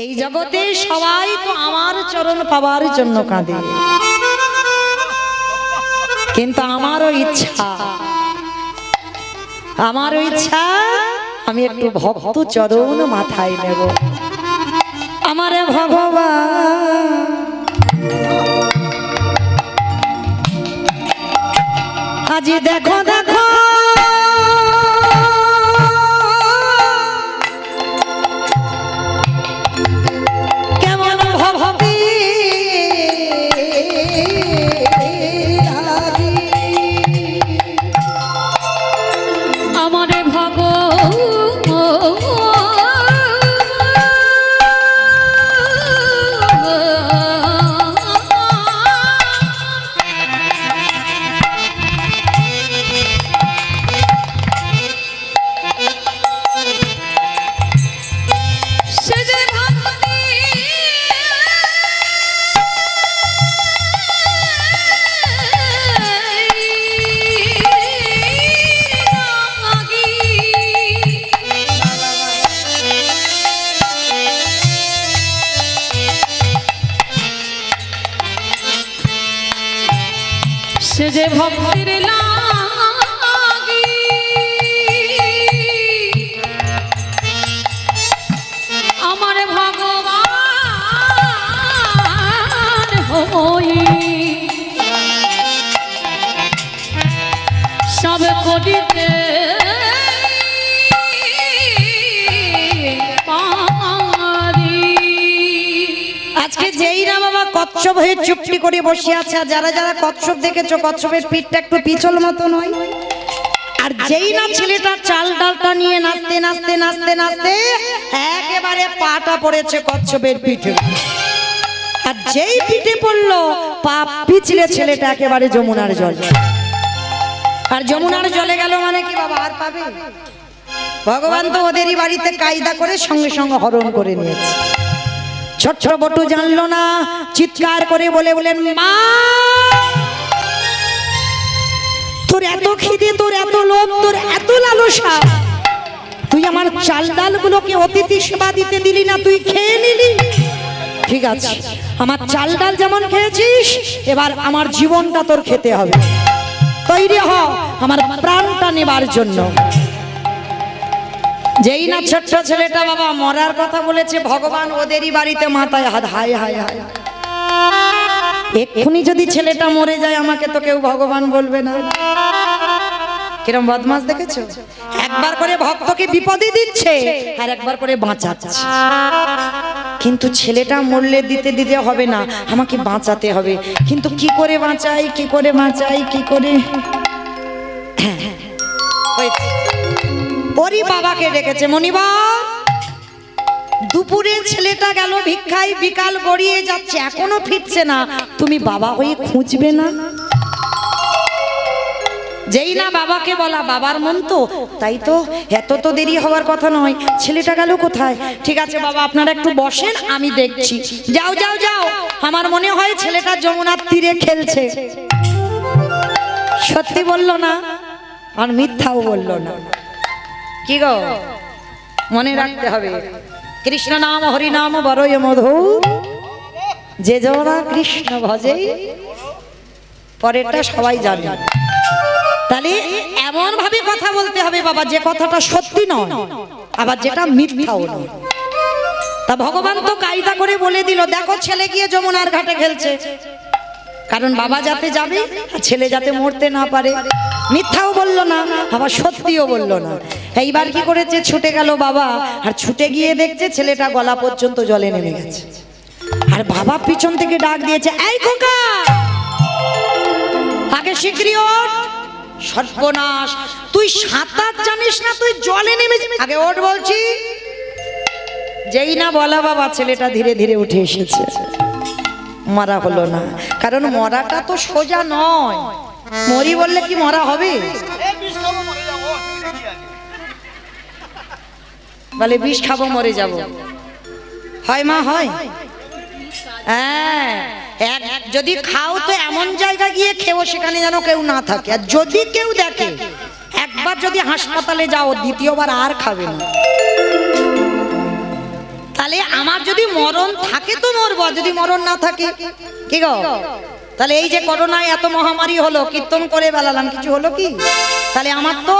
এই জগতে সবাই তো আমার চরণ পাওয়ার জন্য কাঁদে, কিন্তু আমারও ইচ্ছা আমি একটু ভক্ত চরণ মাথায় নেব। আমারে ভগবান আজি দেখো দেখো কেমন ভক্তি আমারে সে যে ভক্তির লাগি আমার ভগবান হই সব করিতে আজকে যেই না বাবা কচ্ছপ হয়ে চুপটি করে বসে আছে, আর যারা যারা কচ্ছপ দেখেছো কচ্ছপের পিঠটা একটু পিছল মতো নয়, আর যেই না ছেলেটা চাল ডালটা নিয়ে নাচতে নাচতে নাচতে নাচতে একেবারে পাটা পড়েছে কচ্ছপের পিঠে, আর যেই পিঠে পড়লো পা পিছলে ছেলেটা একেবারে যমুনার জল। আর যমুনার জলে গেল মানে কি বাবা আর পাবে? ভগবান তো ওদেরই বাড়িতে কায়দা করে সঙ্গে সঙ্গে হরণ করে নিয়েছে। ছোট্ট বটু জানলো না, চিৎকার করে বলে বলেন, মা তোর এত খিদে, তোর এত লোভ, তোর এত লালসা, তুই আমার চাল ডাল গুলোকে অতিথি সেবা দিতে দিলি না, তুই খেয়ে নিলি। ঠিক আছে, আমার চাল ডাল যেমন খেয়েছিস এবার আমার জীবনটা তোর খেতে হবে, তৈরি হ আমার প্রাণটা নেবার জন্য। যেই না ছোট্ট ছেলেটা বাবা মরার কথা বলেছে, ভগবান ওদেরই বাড়িতে মাথায় হাত, হায় হায় হায়, এক্ষুনি যদি ছেলেটা মরে যায় আমাকে তো কেউ ভগবান বলবে না। কিরম বদমাস দেখেছো? একবার করে ভক্তকে বিপদে দিচ্ছে আর একবার করে বাঁচাচ্ছে, কিন্তু ছেলেটা মরলে দিতে দিতে হবে না, আমাকে বাঁচাতে হবে। কিন্তু কি করে বাঁচাই, কি করে বাঁচাই, কি করে? ওরই বাবাকে ডেকেছে, মনিবার দুপুরে ছেলেটা গেল ভিক্ষায়, বিকাল গড়িয়ে যাচ্ছে এখনো ফিরছে না, তুমি বাবা হয়ে খুঁজবে না? যেই না বাবাকে বলা, বাবার মন তো তাই, তো এত তো দেরি হওয়ার কথা নয়, ছেলেটা গেল কোথায়? ঠিক আছে বাবা আপনারা একটু বসেন, আমি দেখছি। যাও যাও যাও, আমার মনে হয় ছেলেটা যমুনার তীরে খেলছে। সত্যি বললো না আর মিথ্যাও বললো না। কি গো মনে রাখতে হবে, কৃষ্ণ নাম হরি নাম বড়ই মধু, যে যারা কৃষ্ণ ভজে, পরেরটা সবাই জানে। তাহলে এমন ভাবে কথা বলতে হবে বাবা যে কথাটা সত্যি নয় আবার যেটা মিথ্যাও নয়। তা ভগবান তো কায়দা করে বলে দিল, দেখো ছেলে গিয়ে যমুনার ঘাটে খেলছে, কারণ বাবা যাতে যাবে ছেলে যাতে মরতে না পারে। মিথ্যাও বললো না আবার সত্যিও বললো না। এইবার কি করেছে, ছুটে গেল বাবা, আর ছুটে গিয়ে দেখছে ছেলেটা গলা পর্যন্ত জলে নেমে গেছে। আর বাবা পিছন থেকে ডাক দিয়েছে, এই খোকা আগে শিগগিরই ওঠ। সর্বনাশ, তুই সাঁতার জানিস না, তুই জলে নেমে আগে ওঠ বলছি। যেই না বলা বাবা ছেলেটা ধীরে ধীরে উঠে এসেছে। মরা হলো না, কারণ মরাটা তো সোজা নয়। মরি বললে কি মরা হবে? বলে বিষ খাবো মরে যাব, হয় মা হয়? হ্যাঁ, যদি খাও তো এমন জায়গায় গিয়ে খেও সেখানে যেন কেউ না থাকে, আর যদি কেউ দেখে একবার যদি হাসপাতালে যাও দ্বিতীয়বার আর খাবে না। তাহলে আমার যদি মরণ থাকে তো মরবো, আর যদি মরণ না থাকে কি গো? তাহলে এই যে করোনায় এত মহামারী হলো, কীর্তন করে বেলালাম, কিছু হলো কি? তাহলে আমার তো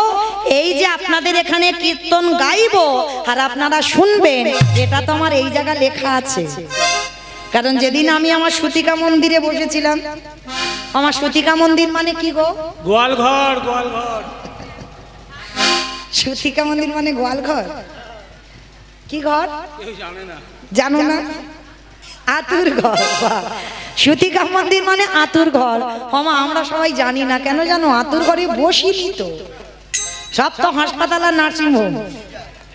এই যে আপনাদের এখানে কীর্তন গাইবো আর আপনারা শুনবেন, এটা তো আমার এই জায়গা লেখা আছে। কারণ যেদিন আমি আমার সুতিকা মন্দিরে বসেছিলাম, আমার সুতিকা মন্দির মানে কি গো? গোয়ালঘর, গোয়ালঘর। সুতিকা মন্দির মানে গোয়ালঘর? কি ঘর কেউ জানে না। জানো না? আতুর ঘর। বাহ। সুতিকা মন্দির মানে আতুর ঘর। হমা আমরা সবাই জানি না, কেন জানো? আতুর ঘরে বসিনি তো, সব তো হাসপাতাল আর নার্সিং হোম।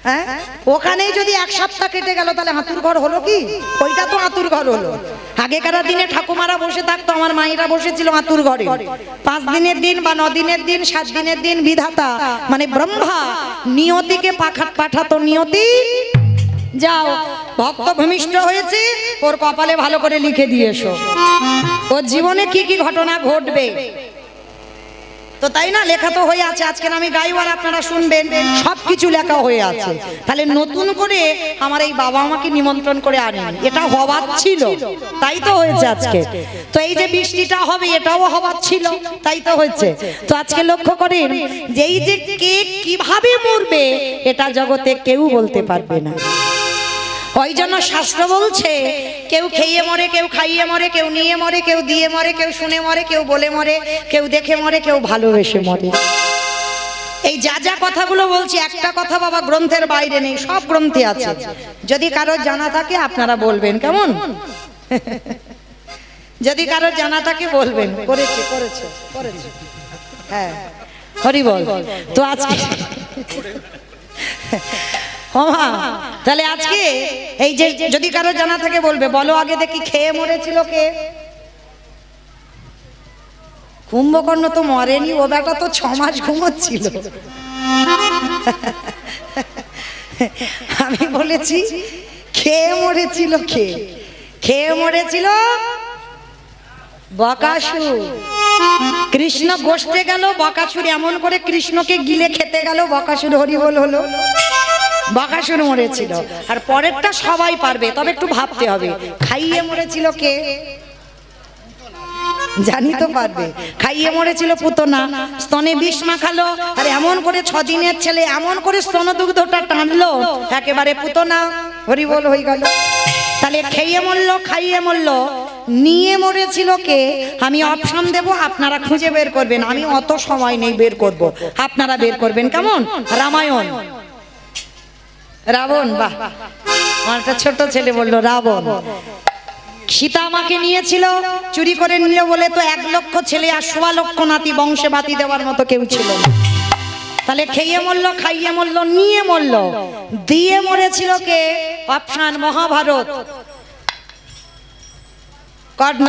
হ্যাঁ, ওখানেই যদি এক সপ্তাহ কেটে গেল তাহলে আতুর ঘর হলো কি? ওইটা তো আতুর ঘর হলো। আগেকার দিনে ঠাকুমারা বসে থাকতো, আমার মায়েরা বসেছিল আতুর ঘরে। 5 দিনের দিন বা 9 দিনের দিন, 7 দিনের দিন বিধাতা মানে ব্রহ্মা নিয়তিকে পাঠাতো, নিয়তি যাও, ভক্ত ভূমিষ্ঠ হয়েছে, ওর কপালে ভালো করে লিখে দিয়ে এসো, ওর জীবনে কি কি ঘটনা ঘটবে। তো তাই না, লেখা তো হয়ে আছে। আজকে আমি গাইব আর আপনারা শুনবেন, সবকিছু লেখা হয়ে আছে। তাহলে নতুন করে আমার এই বাবা আমাকে নিমন্ত্রণ করে আনেন, এটা হবার ছিল, তাই তো হয়েছে আজকে। তো এই যে বৃষ্টিটা হবে, এটাও হবার ছিল, তাই তো হয়েছে। তো আজকে লক্ষ্য করেন যে এই যে কে কিভাবে মরবে, এটা জগতে কেউ বলতে পারবে না। ওই জন্য শাস্ত্র বলছে, কেউ খেয়ে মরে, কেউ খাইয়ে মরে, কেউ নিয়ে মরে, কেউ দিয়ে মরে, কেউ শুনে মরে, কেউ বলে মরে, কেউ দেখে মরে, কেউ ভালোবেসে মরে। এই যা যা কথাগুলো বলছি, একটা কথা বাবা গ্রন্থের বাইরে নেই, সব গ্রন্থে আছে। যদি কারোর জানা থাকে আপনারা বলবেন, কেমন? যদি কারোর জানা থাকে বলবেন। করেছে করেছে করেছে, হ্যাঁ, হরি বল। তো আজকে তাহলে আজকে এই যে যদি কারো জানা থাকে বলবে, বলো আগে দেখি খেয়ে মরেছিল কে? কুম্ভকর্ণ তো মরেনি, ও বেটা তো 6 মাস ঘুমোচ্ছিল। আমি বলেছি খেয়ে মরেছিল কে? খেয়ে মরেছিল বকাসুর। কৃষ্ণ গোষ্ঠে গেল, বকাসুর এমন করে কৃষ্ণকে গিলে খেতে গেল, বকাসুর হরিবোল হলো, বকাসুর মরেছিল। আর পরেরটা সবাই পারবে, তবে একটু ভাবতে হবে। খাইয়ে মরেছিল কে? জানি তো পারবে। খাইয়ে মরেছিল পুতনা, স্তনে বিষ মাখালো, আর এমন করে 6 দিনের ছেলে এমন করে স্তন দুগ্ধটা টানলো, একেবারে পুতনা হরিবোল হয়ে গেল। তাহলে খেয়ে মরলো, খাইয়ে মরলো, নিয়ে মরেছিল কে? আমি অপশন দেব, আপনারা খুঁজে বের করবেন। আমি অত সময় নেই, বের করব, আপনারা বের করবেন, কেমন? রামায়ণ, রাবণ। বাহ, আমার একটা ছোট ছেলে বললো রাবণ। সীতা আমাকে নিয়েছিল, চুরি করে নিল বলে তো 1 লক্ষ ছেলে আর 1.25 লক্ষ নাতি, বংশে বাতি দেওয়ার মতো কেউ ছিল না। তাহলে খেয়ে মরলো, খাইয়ে মরলো, নিয়ে মরলো, দিয়ে মরেছিল কে? অপশন মহাভারত। কর্ণ,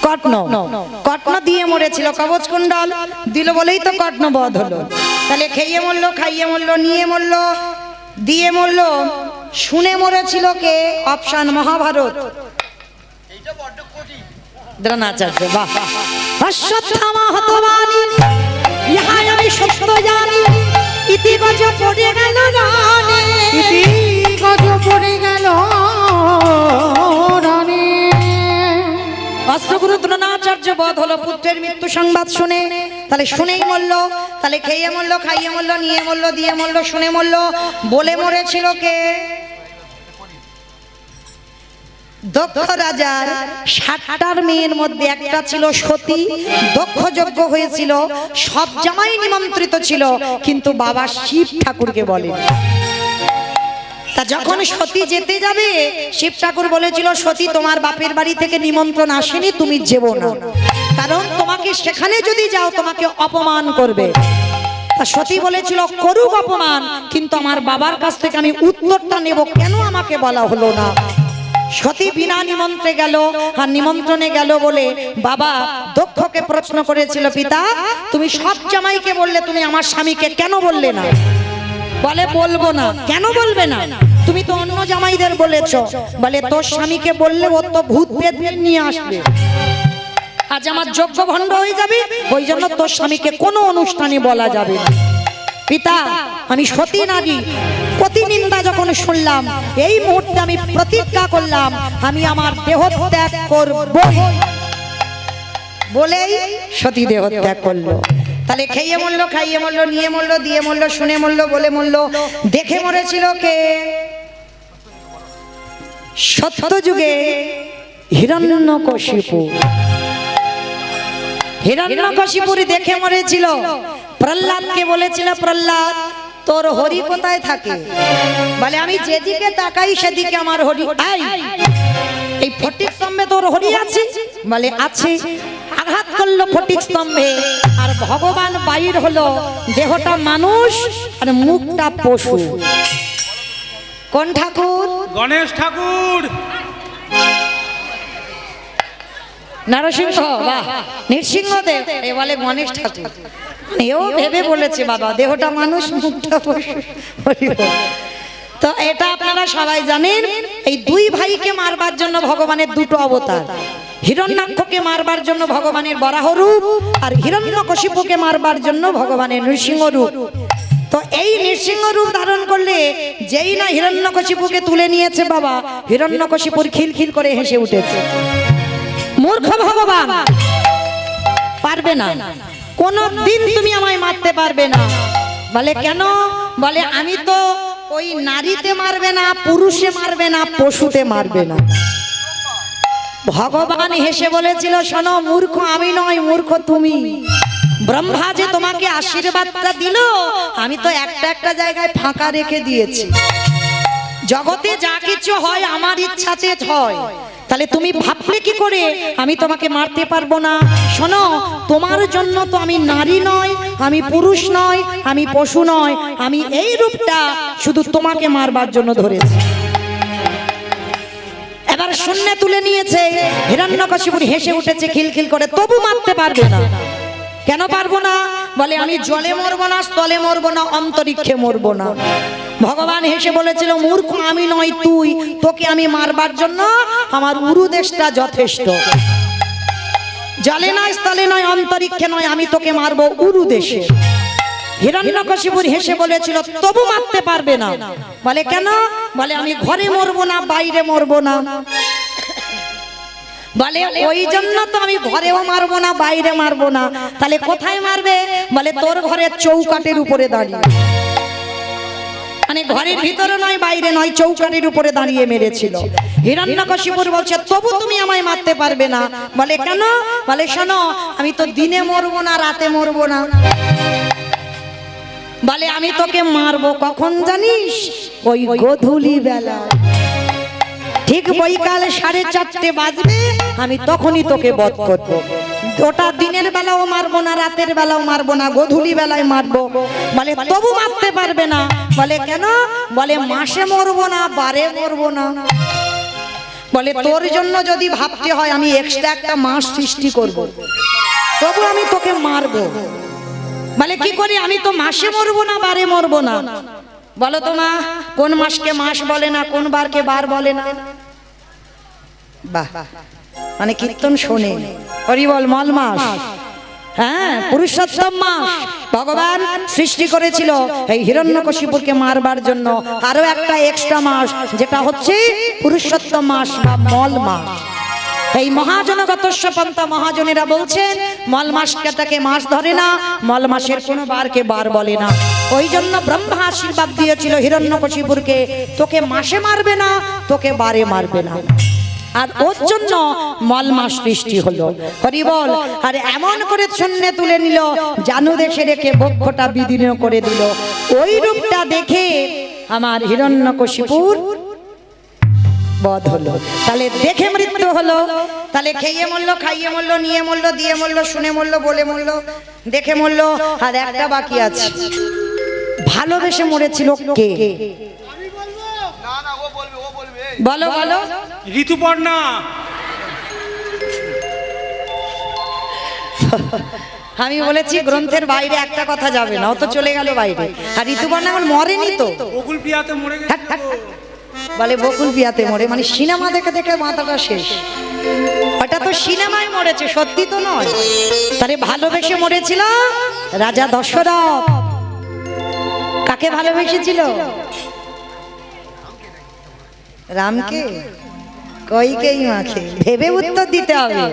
কর্ণ, কর্ণ দিয়ে মরেছিল, কবচ কুণ্ডল দিল বলেই তো কর্ণ বধ হলো। তাহলে খেয়ে মরলো, খাইয়ে মরলো, নিয়ে মরলো, দিয়ে মরলো, শুনে মরেছিল কে? অপশন মহাভারত। দ্রোণাচার্য। বাহ, অশ্বত্থামা হতবানি, ইহা আমি সত্য জানি, ইতি গজ পড়ে গেল রানে, ইতি গজ পড়ে গেল রানে। অস্ত্রগুরু দ্রোণাচার্য বধ হলো পুত্রের মৃত্যু সংবাদ শুনে। তাহলে শুনেই মরলো, তাহলে খেয়ে মরলো, খাইয়ে মরলো, নিয়ে মরলো, দিয়ে মরলো, শুনে মরলো, বলে মরেছিল কে? দক্ষ রাজার 60টার মেয়ের মধ্যে একটা ছিল সতী, দক্ষ যজ্ঞ হয়েছিল, সব জামাই নিমন্ত্রিত ছিল, কিন্তু বাবা শিব ঠাকুরকে বলেন। তা যখন সতী যেতে যাবে, শিব ঠাকুর বলেছিল, সতী তোমার বাপের বাড়ি থেকে নিমন্ত্রণ আসেনি, তুমি যেও না, কারণ তোমাকে সেখানে যদি যাও তোমাকে অপমান করবে। তা সতী বলেছিল, করুক অপমান, কিন্তু আমার বাবার কাছ থেকে আমি উত্তরটা নেব, কেন আমাকে বলা হলো না? সতী বিনা নিমন্ত্রণে গেল, আর নিমন্ত্রণে গেল বলে বাবা দক্ষকে প্রশ্ন করেছিল, পিতা তুমি সব জামাইকে বললে, তুমি আমার স্বামীকে কেন বললে না? বলে বলবো না। কেন বলবে না? তুমি তো অন্য জামাইদের বলেছো। বলে তোর স্বামীকে বললে ও তো ভূত পেট নিয়ে আসবে, আজ আমার যজ্ঞ ভণ্ড হয়ে যাবে, ওই জন্য তোর স্বামীকে কোনো অনুষ্ঠানে বলা যাবে না। পিতা আমি সতী নারী, প্রতিনিন্দা যখন শুনলাম, এই মুহূর্তে আমি প্রতিজ্ঞা করলাম আমি আমার দেহ ত্যাগ করব বলেই সতী দেহ ত্যাগ করলো। তাহলে খেয়ে মরলো, খাইয়ে মরলো, নিয়ে মরলো, দিয়ে মরলো, শুনে মরলো, বলে মরলো, দেখে মরেছিল কে? সত্যযুগে হিরণ্যকশিপু। হিরণ্যকশিপুর দেখে মরেছিল। প্রহ্লাদকে বলেছিল, প্রহ্লাদ তোর হরি কোথায় থাকে? বলে আমি যেদিকে তাকাই সেদিকে আমার হরি। এই ফটিক স্তম্ভে তোর হরি আছে? বলে আছে। আঘাত করলো ফটিক স্তম্ভে, আর ভগবান বাইর হলো, দেহটা মানুষ আর মুখটা পশু। কোন ঠাকুর? গণেশ ঠাকুর। নরসিংহ, বাহ, নৃসিংহদেব। এ বলে গণেশ ঠাকুর। এও ভেবে বলেছে বাবা, দেহটা মানুষ মুখটা পশু। হরি বল। তো এটা আপনারা সবাই জানেন। এই দুই ভাইকে মারবার জন্য ভগবানের দুটো অবতার। হিরণ্যাক্ষকে মারবার জন্য ভগবানের বরাহ রূপ, আর হিরণ্যকশিপুকে মারবার জন্য ভগবানের নৃসিংহ রূপ। তো এই নৃসিংহ রূপ ধারণ করলে যেই না হিরণ্যকশিপুকে তুলে নিয়েছে বাবা, হিরণ্যকশিপুর খিলখিল করে হেসে উঠেছে। মূর্খ ভগবান, পারবে না, কোনদিন তুমি আমায় মারতে পারবে না। বলে কেন? বলে আমি তো ওই নারীতে মারবে না, পুরুষে মারবে না, পশুতে মারবে না। ভগবান হেসে বলেছিল, শোনো মূর্খ আমি নয়, মূর্খ তুমি। ব্রহ্মা যে তোমাকে আশীর্বাদটা দিল, আমি তো একটা একটা জায়গায় ফাঁকা রেখে দিয়েছি। জগতে যা কিছু হয় আমার ইচ্ছাতে হয়। তাহলে তুমি ভাবলে কি করে আমি তোমাকে মারতে পারবো না? শোনো, তোমার জন্য তো আমি নারী নয়, আমি পুরুষ নয়, আমি পশু নয়, আমি এই রূপটা শুধু তোমাকে মারবার জন্য ধরেছি। এবার শূন্য তুলে নিয়েছে। হিরণ্যকশিপুর হেসে উঠেছে খিলখিল করে, তবু মারতে পারবে না। কেন পারবো না? বলে আমি জলে মরবো না, স্থলে মরবো না, অন্তরিক্ষে মরবো না। ভগবান হেসে বলেছিল, মূর্খ আমি নয় তুই, তোকে আমি মারবার জন্য আমার উরুদেশটা যথেষ্ট। জলে নয়, স্থলে নয়, অন্তরিক্ষে নয়, আমি তোকে মারবো উরুদেশে। হিরণ্যকশিপুর হেসে বলেছিল, তবু মারতে পারবে না। বলে কেন? বলে আমি ঘরে মরবো না, বাইরে মরবো না। বলে ওই জন্য তো আমি ঘরেও মারবো না, বাইরে মারবো না। তাহলে কোথায় মারবে? বলে তোর ঘরের চৌকাটের উপরে দাঁড়িয়ে। মানে ঘরের ভিতরে নয়, বাইরে নয়, চৌকাটের উপরে দাঁড়িয়ে মেরেছিল। হিরণ্যকশিপুর বলছে, তবু তুমি আমায় মারতে পারবে না। বলে কেন? বলে শোনো, আমি তো দিনে মরবো না, রাতে মরবো না। বলে আমি তোকে মারবো কখন জানিস? ওই গোধূলি বেলা, ঠিক বৈকাল 4:30 বাজবে, আমি তখনই তোকে বধ করবো। ওটা দিনের বেলাও মারবো না, রাতের বেলাও মারবো না, গোধূলি বেলায় মারবো। বলে তবু মারতে পারবে না। বলে কেন? বলে মাসে মরবো না, বারে মরবো না। বলে তোর জন্য যদি ভাবতে হয় আমি এক্সট্রা একটা মাস সৃষ্টি করব, তবু আমি তোকে মারবো। বলে কি করে? আমি তো মাসে মরবো না, বারে মরবো না। বলো তো মা, কোন মাসকে মাস বলে না, কোন বারকে বার বলে না? বাহ, মানে কীর্তন শোনে। হরি বল। মল মাস, হ্যাঁ, পুরুষোত্তম মাস ভগবান সৃষ্টি করেছিল এই হিরণ্যকশিপুরকে মারবার জন্য। আরো একটা এক্সট্রা মাস, যেটা হচ্ছে পুরুষোত্তম মাস বা মল মাস। এই মহাজনগতস্য পন্থা মহাজনেরা বলছেন, মল মাসটাকে মাস ধরে না, মল মাসের কোনো বারকে বার বলে না। ওই জন্য ব্রহ্মা আশীর্বাদ দিয়েছিল হিরণ্যকশিপুরকে, তোকে মাসে মারবে না, তোকে বারে মারবে না। আর ওর জন্য মল মাস সৃষ্টি হলো। হরি বল। আর এমন করে শূন্য তুলে নিল, জানু দেশে রেখে বক্ষটা বিদীর্ণ করে দিল। ওই রূপটা দেখে আমার হিরণ্যকশিপুর বধ হলো। তাহলে দেখে মৃত্যু হলো। তাহলে খেয়ে মরলো, খাইয়ে মরলো, নিয়ে মরলো, দিয়ে মরলো, শুনে মরলো, বলে মরলো, দেখে মরলো। আর একটা বাকি আছে, ভালোবেসে মরেছিল কে? বলো বলো। ঋতুপর্ণা। আমি বলেছি গ্রন্থের বাইরে একটা কথা যাবে না, ও তো চলে গেল বাইরে। আর ঋতুপর্ণা আমার মরেনি তো, বকুল পিয়াতে মরে গেছে। বলে বকুল পিয়াতে মরে, মানে সিনেমা দেখে দেখে মাথাটা শেষ। ওটা তো সিনেমায় মরেছে, সত্যি তো নয়। তারে ভালোবেসে মরেছিল রাজা দশরথ। কাকে ভালোবেসেছিল? রামকে কইকেই মাকে ভেবে উত্তর দিতে হবে।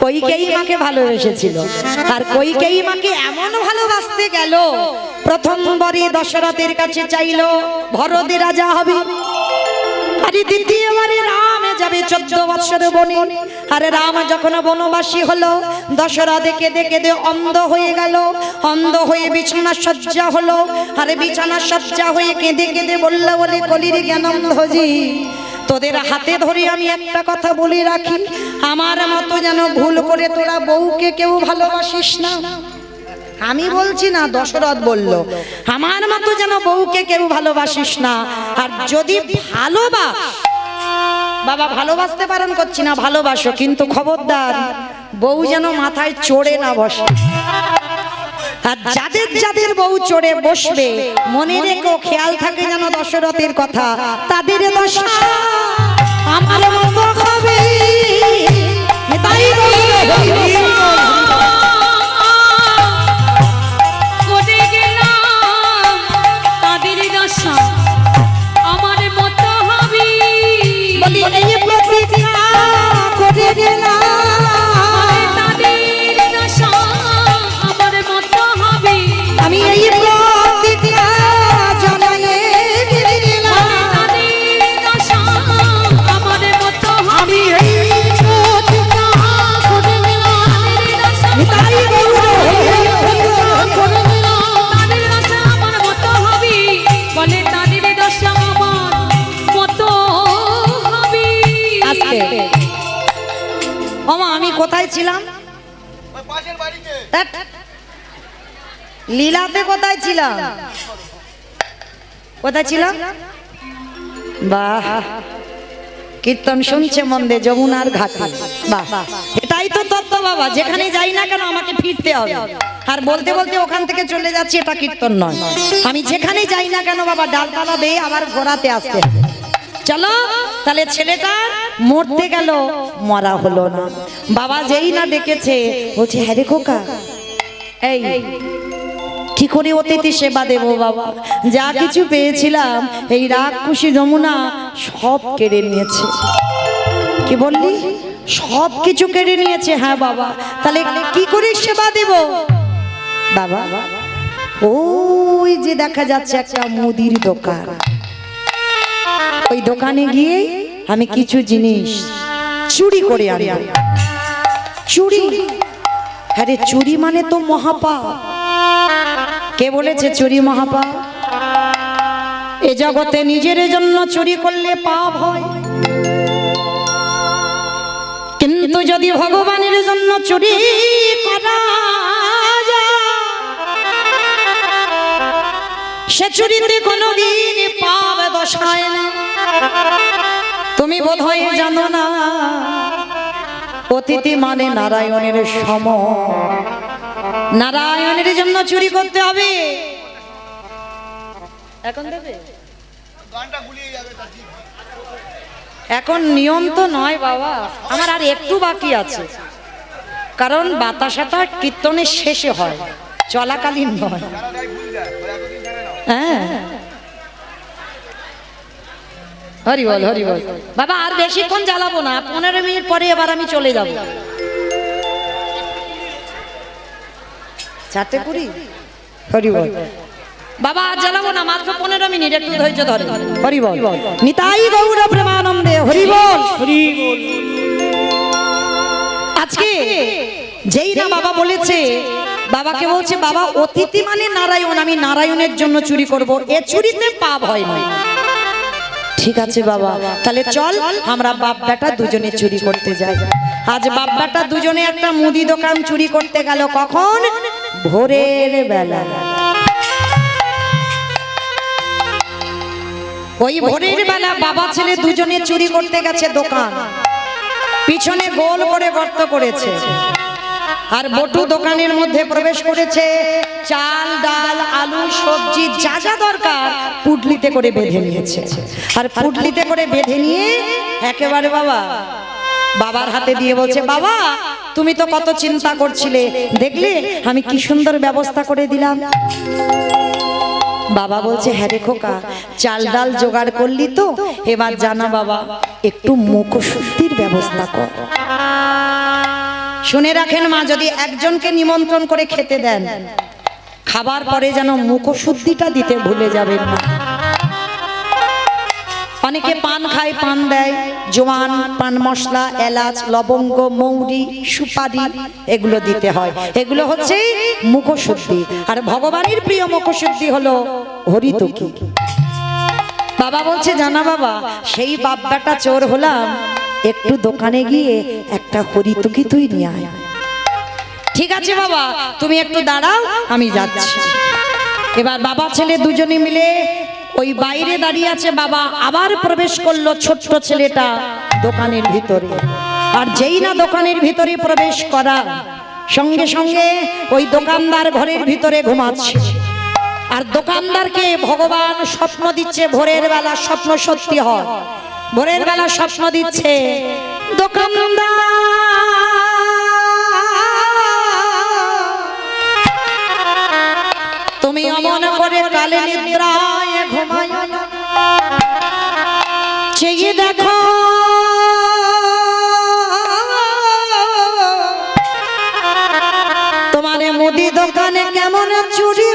কইকেই মাকে ভালোবেসেছিল, আর কইকেই মাকে এমন ভালোবাসতে গেল, প্রথমবারই দশরথের কাছে চাইলো ভরতে রাজা হবে, আরে দ্বিতীয়বারে রাম যাবে 14 বৎসর বনে। আরে রাম যখন বনবাসী হলো, দশরথ কেঁদে কেঁদে অন্ধ হয়ে গেল, অন্ধ হয়ে বিছানা সজ্জা হলো। আরে বিছানা সজ্জা হয়ে কেঁদে কেঁদে বললো, বলে কলির জ্ঞানন্ধজি, তোদের হাতে ধরে আমি একটা কথা বলে রাখি, আমার মতো যেন ভুল করে তোরা বউকে কেউ ভালোবাসিস না। আমি বলছি না, দশরথ বলল, আমার মতো যেন বউকে কেউ ভালোবাসিস না। আর যদি ভালোবাস, বাবা ভালোবাসতে বারণ করছি না, ভালোবাসো, কিন্তু খবরদার বউ যেন মাথায় চড়ে না বসে। আর যাদের যাদের বউ চড়ে বসবে, মনে রেখো, খেয়াল থাকে যেন দশরথের কথা, তাদের দশা আমার মতো হবে। তাই করে গেলাম তাদের দশা আমার মতো হবে। বলি এই প্রতিজ্ঞা করে গেলাম, তাদের দশা আমার মতো হবে। আমি এই প্রতিজ্ঞা জানাইয়ে গেলাম, তাদের দশা আমার মতো হবে। তাই গৌর তাদের দশা আমার মতো হবে, বলে তাদের দশা আমার মতো হবে। আজকে ওমা আমি কোথায় ছিলাম? ধ্যাৎ, লীলাতে কোথায় ছিলাম? কোথায় ছিলাম? বাহ, কীর্তন শুনছে মন্দে যমুনার ঘাটে। বাহ, এটাই তো তত্ত্ব বাবা, যেখানে যাই না কেন আমাকে ফিরতে হবে। আর বলতে বলতে ওখান থেকে চলে যাচ্ছি, এটা কীর্তন নয়। আমি যেখানে যাই না কেন বাবা, ডালপালা বেয়ে আবার ঘোরাতে আসতে হবে। চলো তাহলে ছেলেটা মরতে গেল, মরা হলো না। বাবা যেই না ডেকেছে, বলছে হ্যাঁ রে খোকা, এই কি করে অতিথি সেবা দেব বাবা? যা কিছু পেয়েছিলাম এই রাক্ষসী যমুনা সব কেড়ে নিয়েছে। কি বললি? সব কিছু কেড়ে নিয়েছে। হ্যাঁ বাবা, তাহলে কি করে সেবা দেব বাবা? ওই যে দেখা যাচ্ছে একটা মুদির দোকান, ওই দোকানে গিয়ে আমি কিছু জিনিস চুরি করে আনব। চুরি? আরে চুরি মানে তো মহাপাপ। কে বলেছে চুরি মহাপাপ? এ জগতে নিজের জন্য চুরি করলে পাপ হয়, কিন্তু যদি ভগবানের জন্য চুরি করা যায়, সে চুরিতে কোনোদিন পাপ দশায় না। তুমি বোধহয় জানো না, অতিথি মানে নারায়ণের সম। নারায়ণের জন্য চুরি করতে হবে। এখন দেবে? এখন নিয়ম তো নয় বাবা, আমার আর একটু বাকি আছে, কারণ বাতাসাটা কীর্তনের শেষে হয়, চলাকালীন নয়। হ্যাঁ, হরি বল হরি বল বাবা, আর বেশিক্ষণ জ্বালাবো না, 15 মিনিট পরে এবার আমি চলে যাব। 4:20 হরি বল বাবা, আর জ্বালাবো না, মাত্র 15 মিনিট, একটু ধৈর্য ধরে। হরি বল, নিতাই গৌর প্রেমানন্দে হরি বল। আজকে যেই না বাবা বলেছে, বাবাকে বলছে বাবা অতিথি মানে নারায়ণ, আমি নারায়ণের জন্য চুরি করব, এ চুরিতে পাপ হয় না। ঠিক আছে বাবা, তাহলে চল আমরা বাপ বেটা দুজনে চুরি করতে যাই। আজ বাপ বেটা দুজনে একটা মুদি দোকান চুরি করতে গেল। কখন? ভোরের বেলা। ওই ভোরের বেলা বাবা ছেলে দুজনে চুরি করতে গেছে দোকান, পিছনে গোল করে গর্ত করেছে, আর বটু দোকানের মধ্যে প্রবেশ করেছে। চাল ডাল আলু সবজি যা যা দরকার পুটলিতে করে বেঁধে নিয়েছে, আর পুটলিতে করে বেঁধে নিয়ে একেবারে বাবা বাবার হাতে দিয়ে বলছে, বাবা তুমি তো কত চিন্তা করছিলে, দেখলে আমি কি সুন্দর ব্যবস্থা করে দিলাম। বাবা বলছে হ্যাঁ রে খোকা, চাল ডাল জোগাড় করলি তো, এবার জানা বাবা একটু মুখশুদ্ধির ব্যবস্থা কর। শুনে রাখেন মা, যদি একজনকে নিমন্ত্রণ করে খেতে দেন, খাবার পরে যেন মুখশুদ্ধিটা দিতে ভুলে যাবেন না। অনেকে পান খায়, পান দেয়, জোয়ান, পান মশলা, এলাচ, লবঙ্গ, মৌরি, সুপারি এগুলো দিতে হয়। এগুলো হচ্ছে মুখশুদ্ধি। আর ভগবানের প্রিয় মুখশুদ্ধি হলো হরিতুকি। বাবা বলছে জানা বাবা, সেই বাপ্পাটা চোর হলাম, একটু দোকানে গিয়ে একটা হরিতুকি তুই নিয়ে আয়। ঠিক আছে বাবা, তুমি একটু দাঁড়াও, আমি যাচ্ছি। এবার বাবা ছেলে দুজনে মিলে ওই বাইরে দাঁড়িয়ে আছে। বাবা আবার প্রবেশ করলো ছোট্ট ছেলেটা দোকানের ভিতরে। আর যেই না দোকানের ভিতরে প্রবেশ করা, সঙ্গে সঙ্গে ওই দোকানদার ঘরের ভিতরে ঘুমাচ্ছে। আর দোকানদারকে ভগবান স্বপ্ন দিচ্ছে, ভোরের বেলা স্বপ্ন সত্যি হয়। ভোরের বেলা স্বপ্ন দিচ্ছে, দোকানদার তুমি অমন করে কালে নিদ্রায় ঘুমায়, চেয়ে দেখো তোমার মুদি দোকানে কেমন চুরি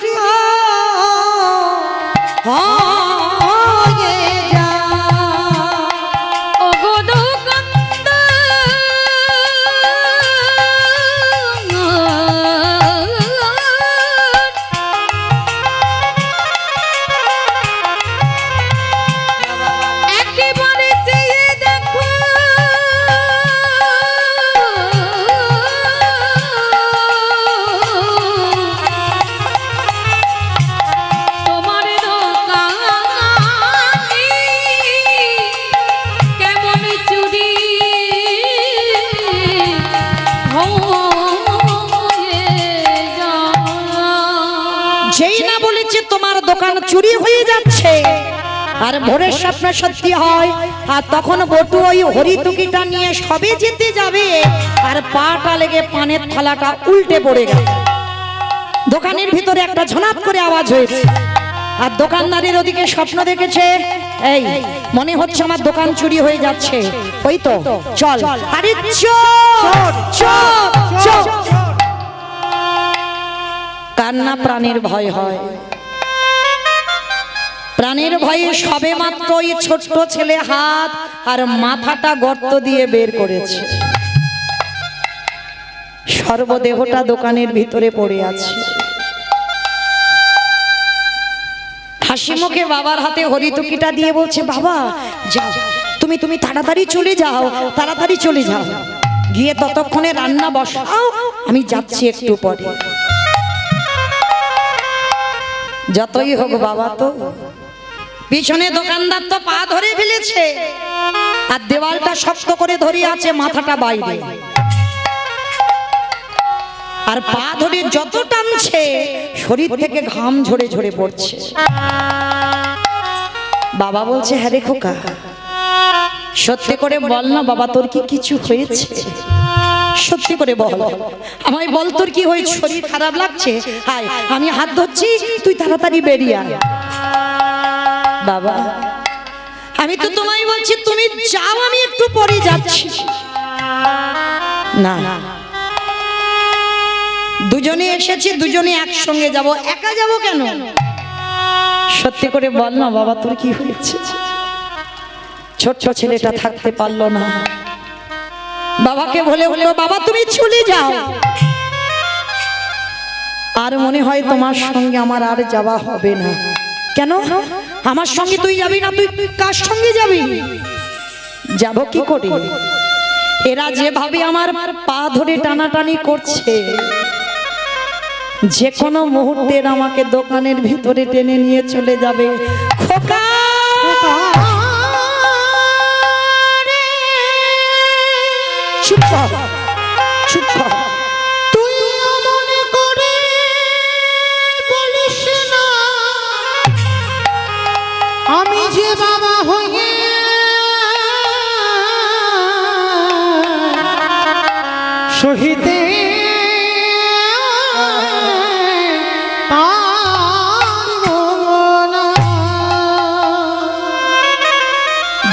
হয়ে যায়। ওগো দোকানদার, একেবারে চেয়ে দেখো তোমার দোকানে কেমন চুরি হয়ে যায়। যেই না বলেছে তোমার দোকান চুরি হয়ে যাচ্ছে আর ভোরের স্বপ্ন সত্যি হয়, আর তখন বটু ওই হরিতুকিটা নিয়ে সবে যেতে যাবে, আর পাটা লেগে পানের থালাটা উল্টে পড়ে গেল। দোকানের ভিতরে একটা ঝনাপ করে আওয়াজ হয়েছে। আর দোকানদারের ওদিকে স্বপ্ন দেখেছে, এই মনে হচ্ছে আমার দোকান চুরি হয়ে যাচ্ছে, ওই তো চল, আরে চল চল চল। কান্না প্রাণের ভয় হয়, প্রাণের ভয়ে সবে মাত্র ওই ছোট্ট ছেলে হাত আর মাথাটা গর্ত দিয়ে বের করেছে, সর্বদেহটা দোকানের ভিতরে পড়ে আছে। হাসি মুখে বাবার হাতে হরিতুকিটা দিয়ে বলছে, বাবা যাও, তুমি তুমি তাড়াতাড়ি চলে যাও, তাড়াতাড়ি চলে যাও, গিয়ে ততক্ষণে রান্না বসাও, আমি যাচ্ছি একটু পরে। যতই হোক বাবা তো, পিছনে দোকানদার তো পা ধরে ফেলেছে, আর দেওয়ালটা শক্ত করে ধরে আছে, মাথাটা বাইরে, আর পা ধরে যত টানছে শরীর থেকে ঘাম ঝরে ঝরে পড়ছে। বাবা বলছে হ্যাঁ রে খোকা, সত্যি করে বল না বাবা, তোর কি কিছু হয়েছে? সত্যি করে বল, আমায় বল তোর কি হয়েছে, শরীর খারাপ লাগছে? হায়, আমি হাত ধরছি, তুই তাড়াতাড়ি বেরিয়ে আয়। বাবা আমি তো তোমায় বলছি তুমি যাও, আমি একটু পরে যাচ্ছি। না, দুজনে এসেছি, দুজনে একসঙ্গে যাব, একা যাব কেন? সত্যি করে বল না বাবা, তোর কি হয়েছে? ছোট্ট ছেলেটা থাকতে পারলো না, বাবাকে বলে হলো, বাবা তুমি চলে যাও, আর মনে হয় তোমার সঙ্গে আমার আর যাওয়া হবে না। কেন? আমার সঙ্গে তুই যাবি না? তুই কার সঙ্গে যাবি? যাব কি করে? এরা যেভাবে আমার পা ধরে টানাটানি করছে, যে কোনো মুহূর্তে আমাকে দোকানের ভিতরে টেনে নিয়ে চলে যাবে। খোকা চুপ কর, চুপ কর। তুই মনে করে বলিস না, আমি যে বাবা হয়ে শহীদে পারবো।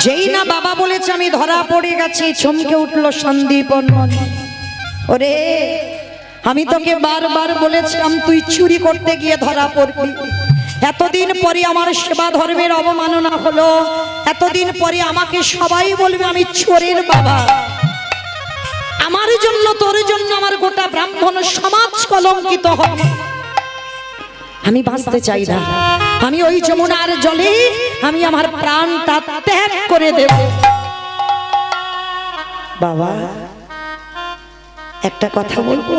যেই না বাবা বলেছে আমি ধরা পড়ে গেছি, চমকে উঠলো সন্দীপন। ওরে আমি তোকে বারবার বলেছিলাম তুই চুরি করতে গিয়ে ধরা পড়বি। এতদিন পরে আমার সেবা ধর্মের অবমাননা হলো, এতদিন পরে আমাকে সবাই বলবে আমি চোরের বাবা। আমার জন্য তোর জন্য আমার গোটা ব্রাহ্মণ সমাজ কলঙ্কিত হবে। আমি বাঁচতে চাই না, আমি ওই যমুনার জলে আমি আমার প্রাণটা ত্যাগ করে দেব। বাবা একটা কথা বলবো,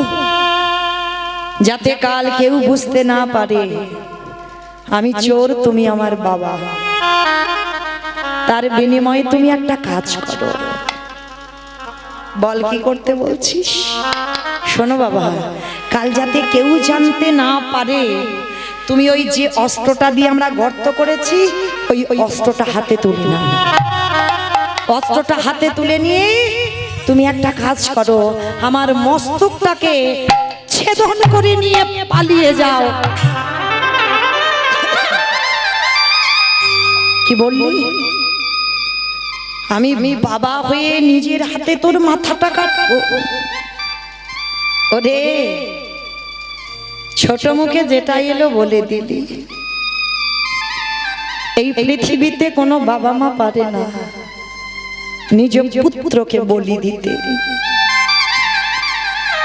যাতে কাল কেউ বুঝতে না পারে আমি চোর, তুমি আমার বাবা। তার বিনিময়ে তুমি একটা কাজ করো। বল কি করতে বলছিস? শোনো বাবা, কাল যাতে কেউ জানতে না পারে, তুমি ওই যে অস্ত্রটা দিয়ে আমরা গর্ত করেছি ওই অস্ত্রটা হাতে তুলে নাও। অস্ত্রটা হাতে তুলে নিয়ে তুমি একটা কাজ করো, আমার মস্তকটাকে ছেদন করে নিয়ে পালিয়ে যাও। কি বললি? আমি বাবা হয়ে নিজের হাতে তোর মাথাটা কাটবো? ওরে ছোট মুখে যেটা এলো বলে দিলি। এই পৃথিবীতে কোনো বাবা মা পারে না নিজ পুত্রকে বলি দিতে।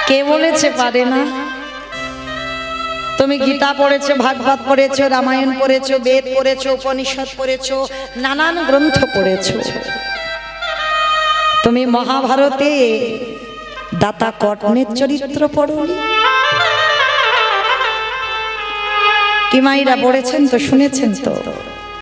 কে বলেছে পারে না? তুমি গীতা পড়েছো, ভাগবত পড়েছো, রামায়ণ পড়েছো, বেদ পড়েছো, উপনিষদ পড়েছো, নানান গ্রন্থ পড়েছো। তুমি মহাভারতে দাতা কর্ণের চরিত্র পড়োনি? কি মাইরা পড়েছেন তো, শুনেছেন তো?